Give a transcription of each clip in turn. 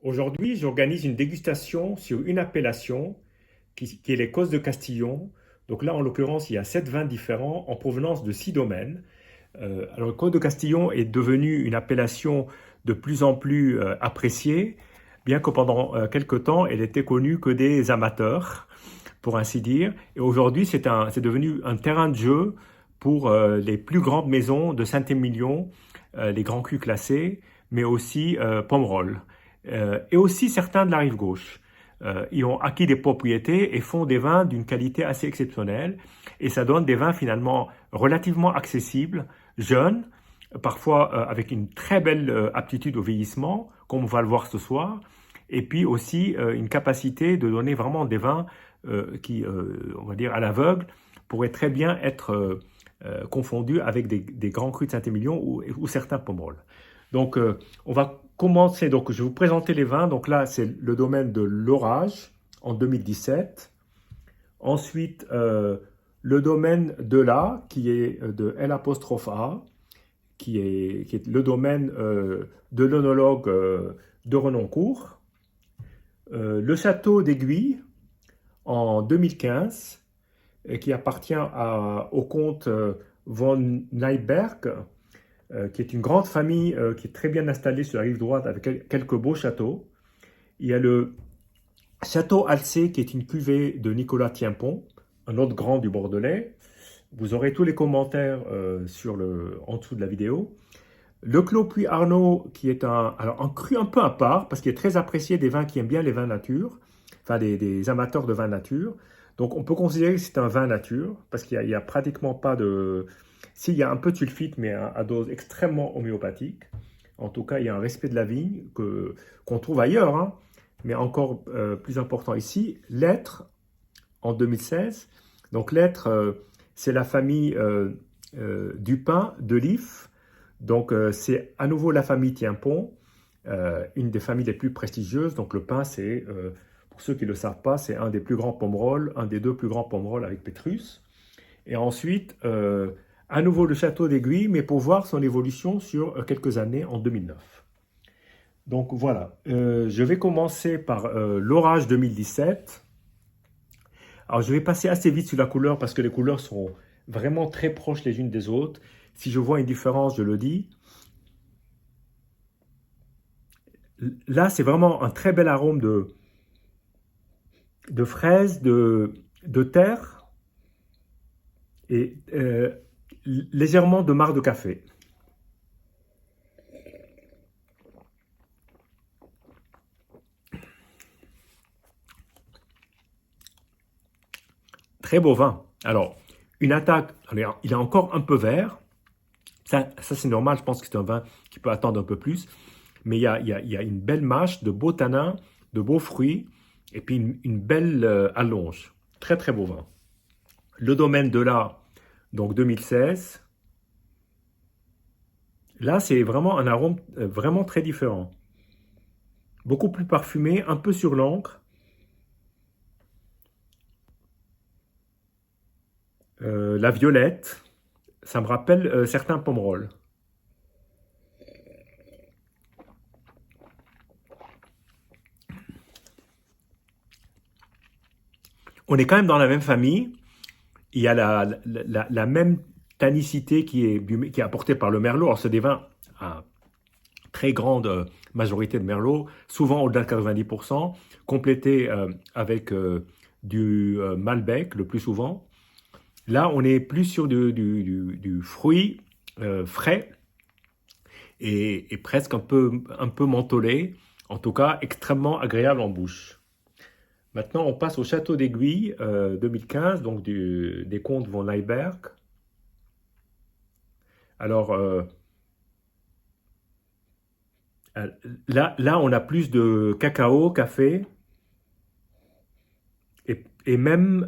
Aujourd'hui, j'organise une dégustation sur une appellation qui est les Cosses de Castillon. Donc là, en l'occurrence, il y a 7 vins différents en provenance de 6 domaines. Alors, le Côte de Castillon est devenu une appellation de plus en plus appréciée, bien que pendant quelque temps, elle était connue que des amateurs, pour ainsi dire. Et aujourd'hui, c'est devenu un terrain de jeu pour les plus grandes maisons de Saint-Émilion, les grands crus classés, mais aussi Pomerol. Et aussi certains de la rive gauche. Ils ont acquis des propriétés et font des vins d'une qualité assez exceptionnelle. Et ça donne des vins finalement relativement accessibles, jeunes, parfois avec une très belle aptitude au vieillissement, comme on va le voir ce soir, et puis aussi une capacité de donner vraiment des vins qui, on va dire à l'aveugle, pourraient très bien être confondus avec des grands crus de Saint-Émilion ou certains Pomerol. Donc, on va commencer. Donc, je vais vous présenter les vins. Donc là, c'est le domaine de l'Orage en 2017. Ensuite, le domaine de la, qui est de L''A, qui est le domaine de l'œnologue de Renoncourt. Le château d'Aiguille en 2015, qui appartient au comte von Neiberg, qui est une grande famille qui est très bien installée sur la rive droite avec quelques beaux châteaux. Il y a le château Alcé, qui est une cuvée de Nicolas Tiempon, un autre grand du Bordelais. Vous aurez tous les commentaires en dessous de la vidéo. Le Clos Puy-Arnaud, qui est un cru un peu à part, parce qu'il est très apprécié des vins qui aiment bien les vins nature, enfin des amateurs de vins nature. Donc on peut considérer que c'est un vin nature, parce qu'il n'y a pratiquement pas de... S'il y a un peu de sulfite, mais à dose extrêmement homéopathique. En tout cas, il y a un respect de la vigne qu'on trouve ailleurs, hein, mais encore plus important ici. L'Être, en 2016. Donc l'Être, c'est la famille du pin, de l'if. Donc c'est à nouveau la famille Tiempon, une des familles les plus prestigieuses. Donc le pin, c'est, pour ceux qui ne le savent pas, c'est un des plus grands Pomerol, un des deux plus grands Pomerol avec Pétrus. Et ensuite, à nouveau le château d'Aiguille, mais pour voir son évolution sur quelques années en 2009. Donc voilà, je vais commencer par l'Orage 2017. Alors je vais passer assez vite sur la couleur parce que les couleurs sont vraiment très proches les unes des autres. Si je vois une différence, je le dis. Là, c'est vraiment un très bel arôme de fraises, de terre et légèrement de marc de café. Très beau vin. Alors, une attaque, il est encore un peu vert. Ça c'est normal, je pense que c'est un vin qui peut attendre un peu plus. Mais il y a une belle mâche, de beaux tanins, de beaux fruits, et puis une belle allonge. Très très beau vin. Le domaine de là, donc 2016. Là, c'est vraiment un arôme vraiment très différent. Beaucoup plus parfumé, un peu sur l'encre. La violette, ça me rappelle certains Pomerol. On est quand même dans la même famille. Il y a la même tannicité qui est apportée par le merlot. Alors, c'est des vins à très grande majorité de merlot, souvent au-delà de 90%, complétés avec du Malbec le plus souvent. Là, on est plus sur du fruit frais et presque un peu mentholé, en tout cas extrêmement agréable en bouche. Maintenant, on passe au Château d'Aiguille 2015, donc des comtes von Leiberg. Alors là, on a plus de cacao, café et même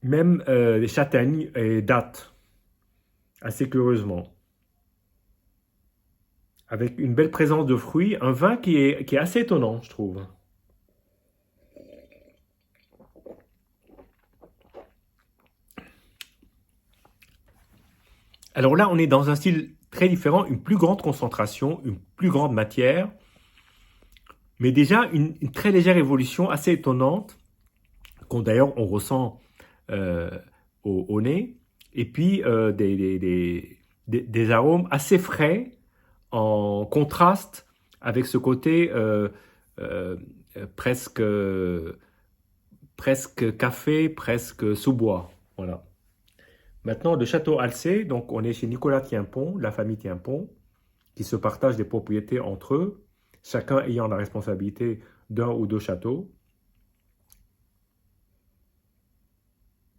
les châtaignes et dattes, assez curieusement. Avec une belle présence de fruits, un vin qui est assez étonnant, je trouve. Alors là, on est dans un style très différent, une plus grande concentration, une plus grande matière, mais déjà une très légère évolution assez étonnante, qu'on d'ailleurs on ressent euh, au nez, et puis des arômes assez frais en contraste avec ce côté euh, presque, presque café, presque sous-bois. Voilà. Maintenant, le château Alcé, donc on est chez Nicolas Tienpont, la famille Tienpont, qui se partagent des propriétés entre eux, chacun ayant la responsabilité d'un ou deux châteaux.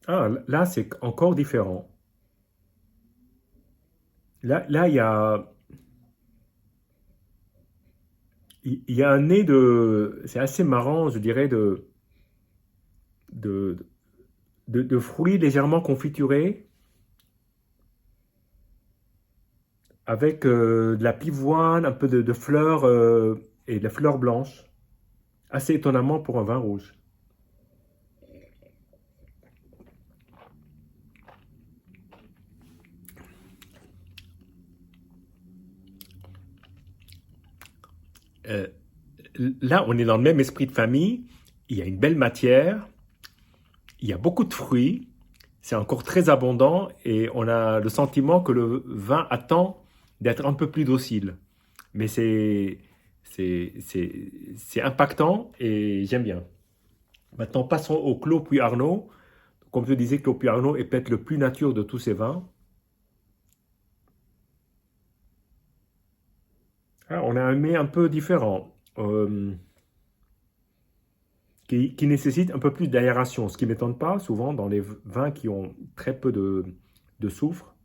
Ah, là, c'est encore différent. Là, il y a un nez de... C'est assez marrant, je dirais, de, de fruits légèrement confiturés, avec de la pivoine, un peu de fleurs et de la fleur blanche. Assez étonnamment pour un vin rouge. Euh, Là, on est dans le même esprit de famille. Il y a une belle matière, il y a beaucoup de fruits, c'est encore très abondant et on a le sentiment que le vin attend d'être un peu plus docile. Mais c'est impactant et j'aime bien. Maintenant, passons au Clos Puyarnaud. Comme je disais, Clos Puyarnaud est peut-être le plus nature de tous ces vins. Ah, on a un mets un peu différent, qui nécessite un peu plus d'aération, ce qui ne m'étonne pas souvent dans les vins qui ont très peu de soufre.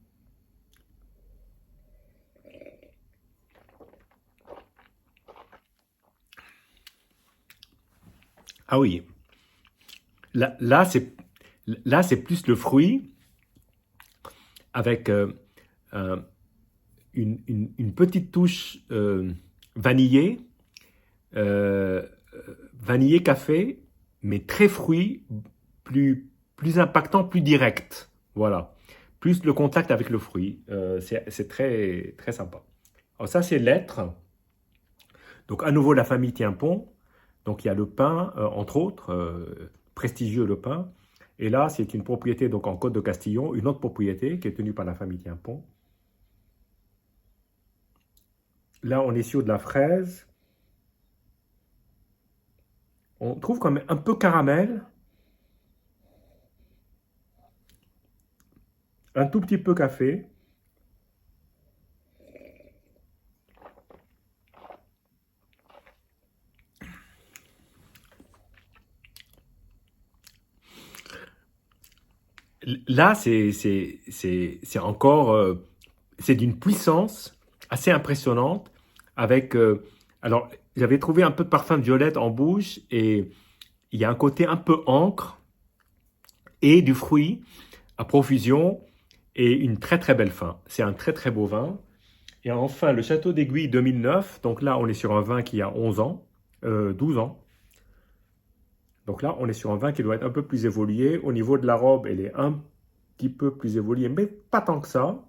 Ah oui, là, là c'est plus le fruit avec un- une petite touche vanillée, euh, vanillé café, mais très fruit, plus impactant, plus direct. Voilà. Plus le contact avec le fruit. C'est très, très sympa. Alors ça, c'est l'être. Donc à nouveau, la famille Tienpont. Donc il y a le pain, entre autres, prestigieux le pain. Et là, c'est une propriété donc en Côte de Castillon, une autre propriété qui est tenue par la famille Tienpont. Là, on est sur de la fraise. On trouve quand même un peu caramel, un tout petit peu café. Là, c'est encore, c'est d'une puissance assez impressionnante avec, alors, j'avais trouvé un peu de parfum de violette en bouche et il y a un côté un peu encre et du fruit à profusion et une très très belle fin. C'est un très très beau vin. Et enfin, le Château d'Aiguille 2009. Donc là, on est sur un vin qui a 11 ans, 12 ans. Donc là, on est sur un vin qui doit être un peu plus évolué. Au niveau de la robe, elle est un petit peu plus évoluée, mais pas tant que ça.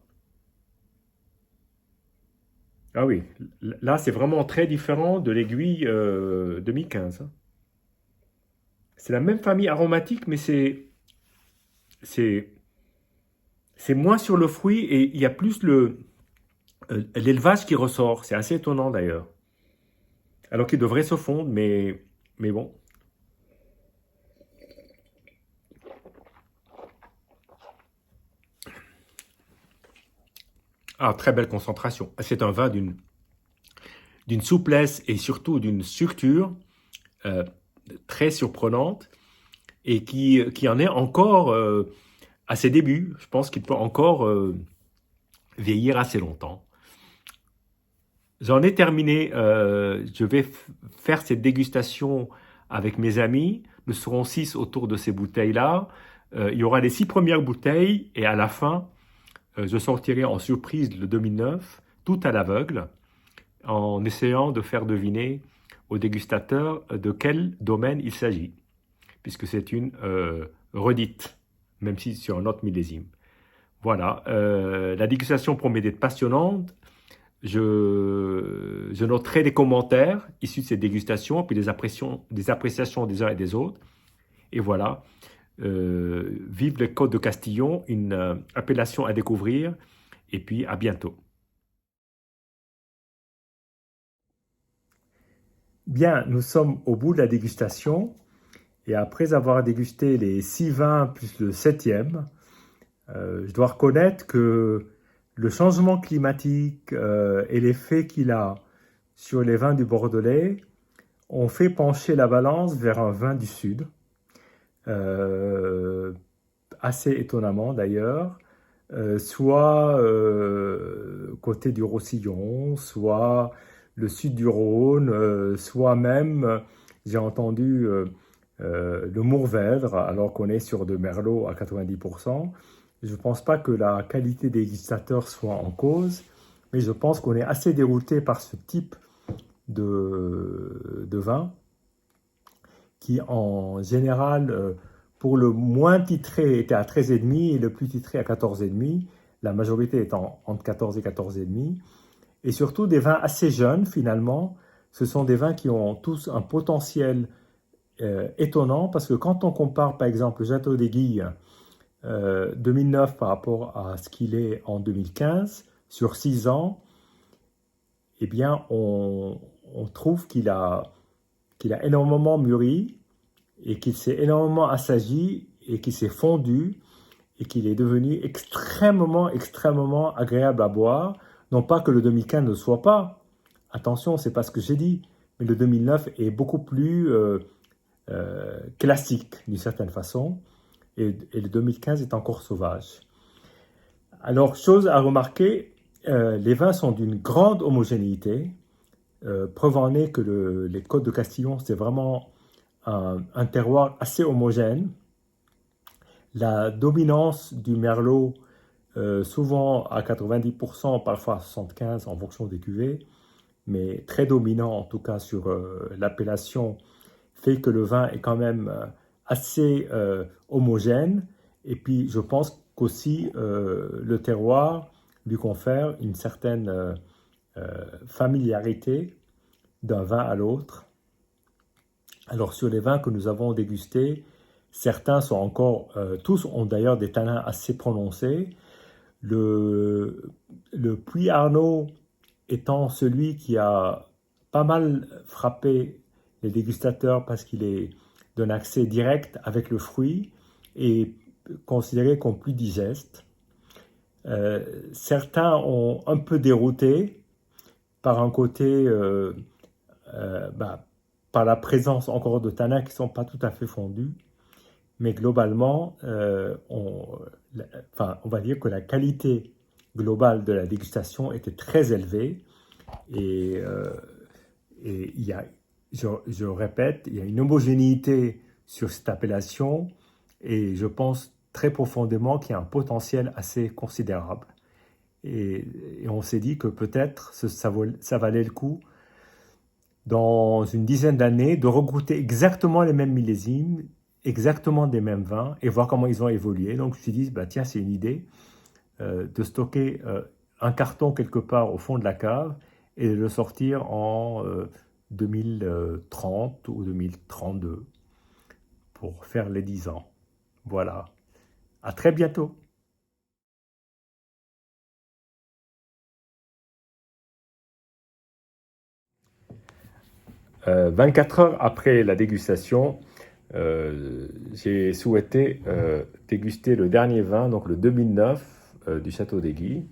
Ah oui, là, c'est vraiment très différent de l'aiguille 2015, hein. C'est la même famille aromatique, mais c'est, c'est moins sur le fruit et il y a plus l'élevage qui ressort. C'est assez étonnant d'ailleurs. Alors qu'il devrait se fondre, mais bon. Ah, très belle concentration. C'est un vin d'une souplesse et surtout d'une structure euh, très surprenante et qui en est encore à ses débuts. Je pense qu'il peut encore vieillir assez longtemps. J'en ai terminé. Je vais faire cette dégustation avec mes amis. Nous serons 6 autour de ces bouteilles-là. Il y aura les 6 premières bouteilles et à la fin, je sortirai en surprise le 2009, tout à l'aveugle, en essayant de faire deviner au dégustateur de quel domaine il s'agit, puisque c'est une redite, même si sur un autre millésime. Voilà, la dégustation promet d'être passionnante. Je noterai des commentaires issus de cette dégustation, puis des appréciations des uns et des autres. Et voilà, vive les Côtes de Castillon, une appellation à découvrir. Et puis à bientôt. Bien, nous sommes au bout de la dégustation. Et après avoir dégusté les 6 vins plus le septième, je dois reconnaître que le changement climatique et l'effet qu'il a sur les vins du Bordelais ont fait pencher la balance vers un vin du Sud, euh, assez étonnamment d'ailleurs, soit côté du Roussillon, soit le sud du Rhône, soit même, j'ai entendu le Mourvèdre, alors qu'on est sur de Merlot à 90%. Je ne pense pas que la qualité des dégustateurs soit en cause, mais je pense qu'on est assez dérouté par ce type de vin qui, en général, pour le moins titré, était à 13,5 et le plus titré à 14,5, la majorité étant entre 14 et 14,5. Et surtout des vins assez jeunes, finalement. Ce sont des vins qui ont tous un potentiel étonnant parce que quand on compare par exemple le Château d'Aiguille 2009 par rapport à ce qu'il est en 2015, sur 6 ans, eh bien on trouve qu'il a énormément mûri et qu'il s'est énormément assagi et qu'il s'est fondu et qu'il est devenu extrêmement, extrêmement agréable à boire. Non pas que le 2015 ne soit pas, attention, c'est pas ce que j'ai dit, mais le 2009 est beaucoup plus classique d'une certaine façon, et le 2015 est encore sauvage. Alors, chose à remarquer, les vins sont d'une grande homogénéité, preuve en est que les Côtes de Castillon, c'est vraiment un terroir assez homogène. La dominance du Merlot, souvent à 90%, parfois à 75% en fonction des cuvées, mais très dominant en tout cas sur l'appellation, fait que le vin est quand même assez homogène. Et puis je pense qu'aussi le terroir lui confère une certaine familiarité d'un vin à l'autre. Alors sur les vins que nous avons dégustés, certains sont encore, tous ont d'ailleurs des tanins assez prononcés. Le Puy Arnaud étant celui qui a pas mal frappé les dégustateurs parce qu'il est d'un accès direct avec le fruit et considéré comme plus digeste. Certains ont un peu dérouté par un côté, par la présence encore de tanins qui ne sont pas tout à fait fondus. Mais globalement, on va dire que la qualité globale de la dégustation était très élevée. Et il y a, je répète, il y a une homogénéité sur cette appellation et je pense très profondément qu'il y a un potentiel assez considérable. Et on s'est dit que peut-être ça valait le coup dans une dizaine d'années de regoûter exactement les mêmes millésimes, exactement des mêmes vins et voir comment ils ont évolué. Donc je me suis dit, bah, tiens, c'est une idée de stocker un carton quelque part au fond de la cave et de le sortir en 2030 ou 2032 pour faire les 10 ans. Voilà. À très bientôt. 24 heures après la dégustation, j'ai souhaité déguster le dernier vin, donc le 2009 du Château d'Aiguille,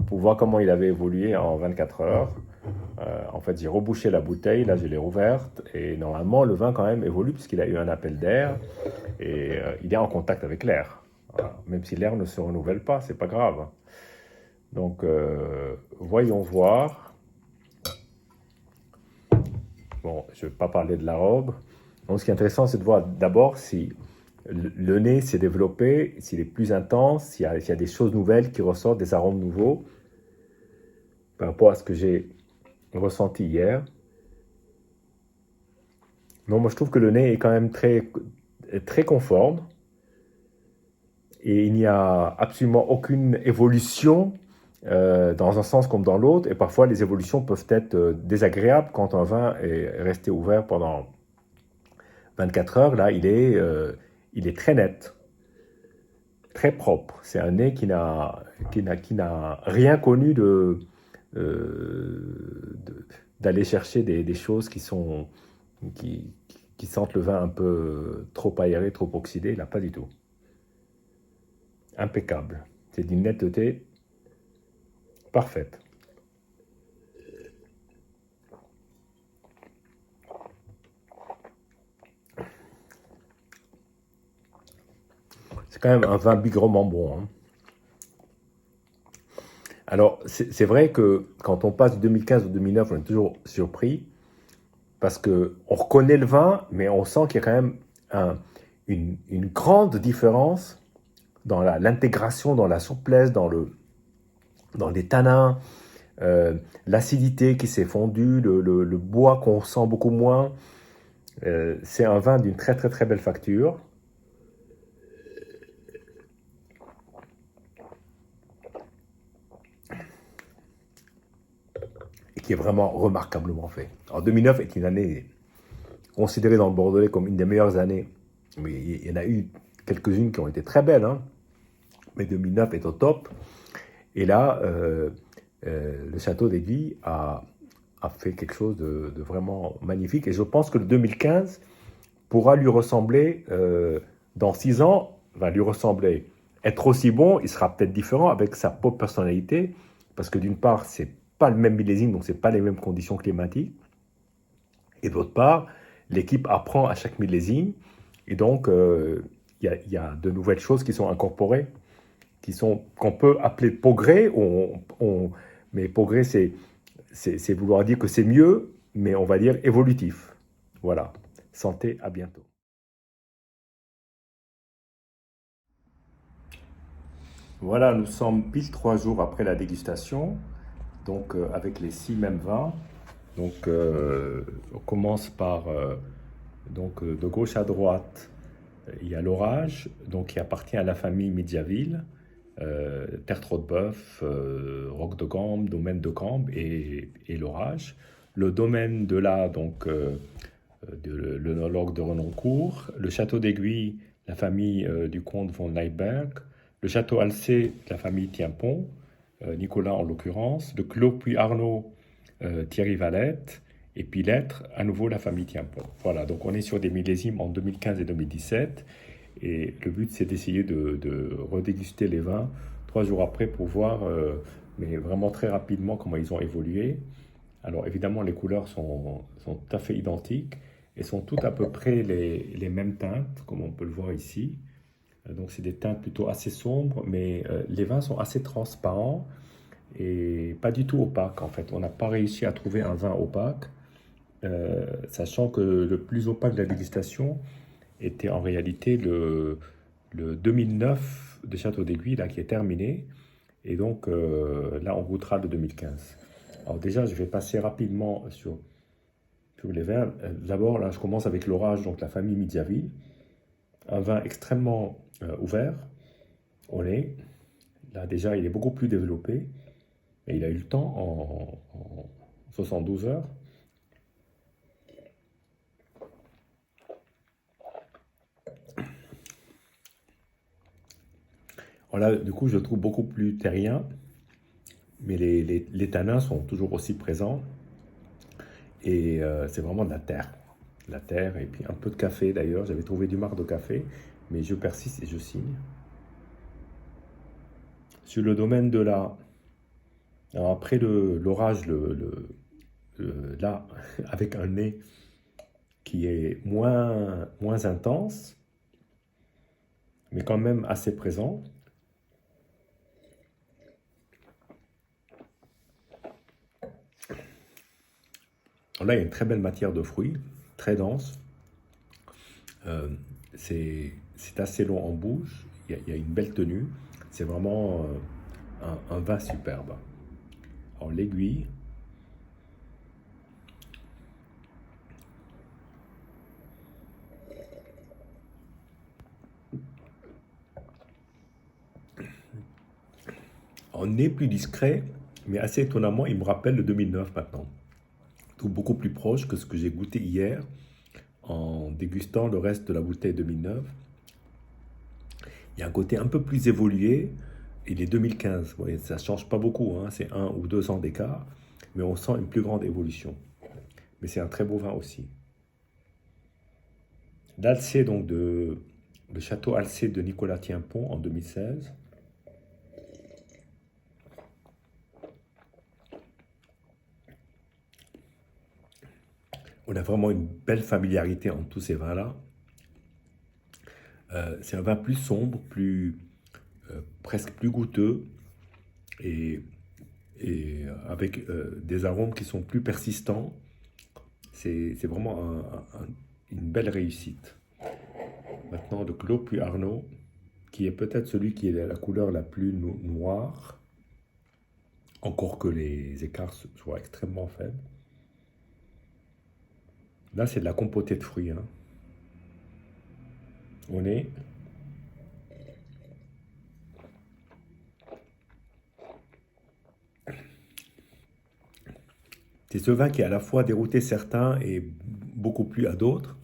pour voir comment il avait évolué en 24 heures. En fait, j'ai rebouché la bouteille, là je l'ai rouverte, et normalement le vin quand même évolue puisqu'il a eu un appel d'air et il est en contact avec l'air. Voilà. Même si l'air ne se renouvelle pas, c'est pas grave. Donc voyons voir. Bon, je ne vais pas parler de la robe. Donc ce qui est intéressant, c'est de voir d'abord si le nez s'est développé, s'il est plus intense, s'il y a des choses nouvelles qui ressortent, des arômes nouveaux par rapport à ce que j'ai ressenti hier. Non, moi je trouve que le nez est quand même très, très conforme. et il n'y a absolument aucune évolution dans un sens comme dans l'autre, et parfois les évolutions peuvent être désagréables quand un vin est resté ouvert pendant 24 heures. Là, il est très net, très propre. C'est un nez qui n'a rien connu d'aller chercher des choses qui, qui sentent le vin un peu trop aéré, trop oxydé. Là, pas du tout. Impeccable. C'est d'une netteté parfaite. C'est quand même un vin bigrement bon, hein. Alors, c'est vrai que quand on passe de 2015 au 2009, on est toujours surpris parce que on reconnaît le vin, mais on sent qu'il y a quand même une grande différence dans l'intégration, dans la souplesse, dans les tanins, l'acidité qui s'est fondue, le bois qu'on sent beaucoup moins. C'est un vin d'une très très très belle facture et qui est vraiment remarquablement fait. Alors 2009 est une année considérée dans le Bordelais comme une des meilleures années, mais il y en a eu quelques-unes qui ont été très belles, hein. Mais 2009 est au top. Et là, le château d'Aiguille a fait quelque chose de vraiment magnifique. Et je pense que le 2015 pourra lui ressembler dans 6 ans, va lui ressembler. Être aussi bon, il sera peut-être différent avec sa propre personnalité, parce que d'une part, c'est pas le même millésime, donc c'est pas les mêmes conditions climatiques. Et d'autre part, l'équipe apprend à chaque millésime, et donc il y a de nouvelles choses qui sont incorporées, qu'on peut appeler progrès, mais progrès, c'est vouloir dire que c'est mieux, mais on va dire évolutif. Voilà. Santé, à bientôt. Voilà, nous sommes pile 3 jours après la dégustation, donc avec les 6 mêmes vins. Donc on commence par de gauche à droite, il y a l'orage, donc qui appartient à la famille Midjaville, Tertre de Bœuf, Roc de Gambe, Domaine de Gambe et l'orage. Le domaine de là, donc l'œnologue de Renoncourt, le château d'Aiguille, la famille du comte von Leitberg, le château Alcé, la famille Tiempon, Nicolas en l'occurrence, le Clos Puy-Arnaud, Thierry Valette, et puis l'être, à nouveau la famille Tiempon. Voilà, donc on est sur des millésimes en 2015 et 2017, et le but c'est d'essayer de redéguster les vins 3 jours après pour voir, mais vraiment très rapidement, comment ils ont évolué. Alors évidemment, les couleurs sont tout à fait identiques et sont toutes à peu près les mêmes teintes, comme on peut le voir ici. Donc c'est des teintes plutôt assez sombres, mais les vins sont assez transparents et pas du tout opaques en fait. On n'a pas réussi à trouver un vin opaque, sachant que le plus opaque de la dégustation était en réalité le 2009 de Château d'Aiguille, là, qui est terminé. Et donc là, on goûtera le 2015. Alors déjà, je vais passer rapidement sur les vins. D'abord, là, je commence avec l'orage, donc la famille Midjaville. Un vin extrêmement ouvert au nez. Là, déjà, il est beaucoup plus développé. Et il a eu le temps en 72 heures. Alors là, du coup, je le trouve beaucoup plus terrien. Mais les tanins sont toujours aussi présents. Et c'est vraiment de la terre. De la terre et puis un peu de café d'ailleurs. J'avais trouvé du marc de café. Mais je persiste et je signe. Sur le domaine de la... Alors après l'orage, là, avec un nez qui est moins intense, mais quand même assez présent. Là, il y a une très belle matière de fruits, très dense. Euh, c'est assez long en bouche, il y a une belle tenue. C'est vraiment un vin superbe. Alors l'aiguille, On est plus discret, mais assez étonnamment, il me rappelle le 2009 maintenant. Donc beaucoup plus proche que ce que j'ai goûté hier en dégustant le reste de la bouteille 2009. Il y a un côté un peu plus évolué. Il est 2015. Vous voyez, ça ne change pas beaucoup, hein, c'est 1 ou 2 ans d'écart, mais on sent une plus grande évolution. Mais c'est un très beau vin aussi. L'Alcé, donc le château Alcé de Nicolas Tienpont en 2016. On a vraiment une belle familiarité entre tous ces vins-là. C'est un vin plus sombre, presque plus goûteux et, avec des arômes qui sont plus persistants. C'est vraiment une belle réussite. Maintenant, le Clos Puyarnaud, qui est peut-être celui qui est la couleur la plus noire, encore que les écarts soient extrêmement faibles. Là, c'est de la compotée de fruits, hein. On est C'est ce vin qui a à la fois dérouté certains et beaucoup plu à d'autres,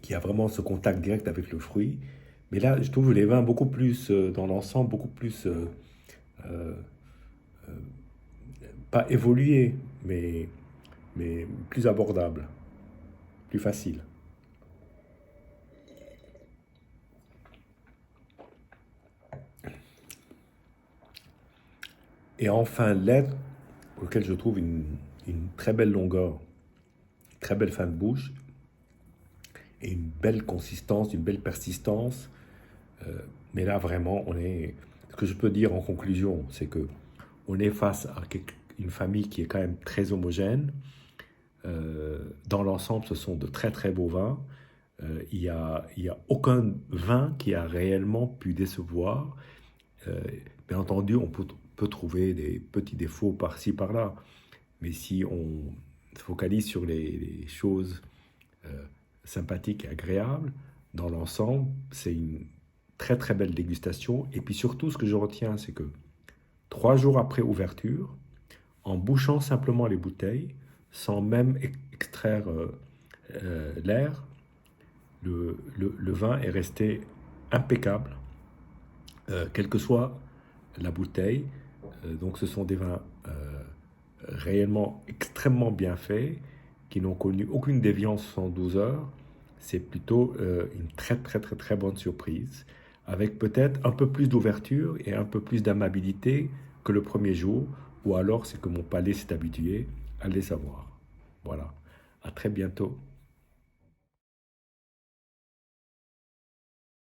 qui a vraiment ce contact direct avec le fruit. Mais là, je trouve les vins beaucoup plus, dans l'ensemble, beaucoup plus, euh, pas évolués, mais plus abordables, plus faciles. Et enfin, l'aide, auquel je trouve une très belle longueur, très belle fin de bouche, et une belle consistance, une belle persistance. Mais là, vraiment, ce que je peux dire en conclusion, c'est que on est face à une famille qui est quand même très homogène. Dans l'ensemble, ce sont de très très beaux vins. Il y a aucun vin qui a réellement pu décevoir. Bien entendu, on peut trouver des petits défauts par-ci, par-là. Mais si on se focalise sur les choses sympathiques et agréables, dans l'ensemble, c'est une très très belle dégustation. Et puis surtout, ce que je retiens, c'est que 3 jours après ouverture, en bouchant simplement les bouteilles, sans même extraire l'air, le vin est resté impeccable, quelle que soit la bouteille. Donc ce sont des vins réellement extrêmement bien faits, qui n'ont connu aucune déviance en 12 heures. C'est plutôt une très très très très bonne surprise, avec peut-être un peu plus d'ouverture et un peu plus d'amabilité que le premier jour, ou alors c'est que mon palais s'est habitué à les savoir. Voilà, à très bientôt.